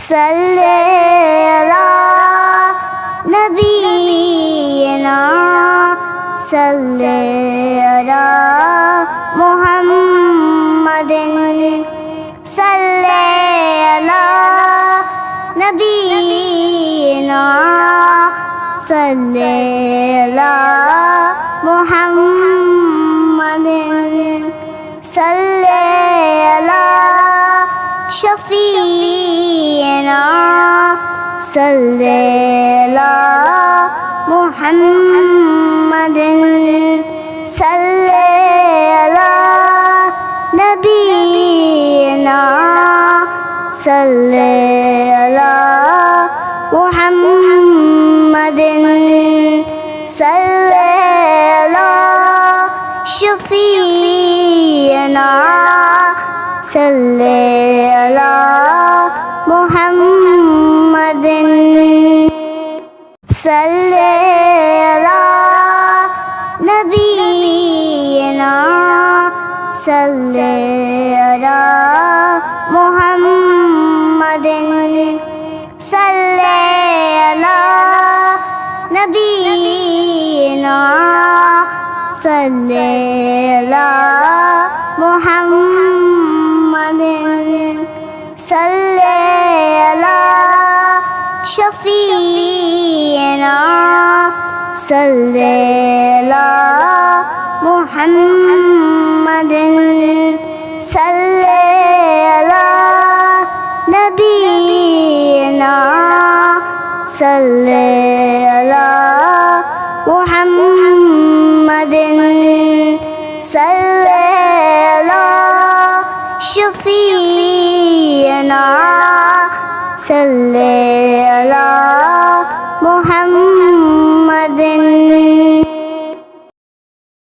صلی علی نبینا صلی علی محمد صلی علی نبینا صلی علی محمد صلی علی شفیعنا صلی علی محمد صلی علی نبینا صلی علی محمد صلی علی شفیعنا صلی علی محمد صلی علی نبینا صلی علی محمد صلی علی نبینا صلی علی محمد صلی علی شفیعنا صلی علی محمد صلی علی نبینا صلی علی محمد صلی علی شفیعنا صلی علی محمد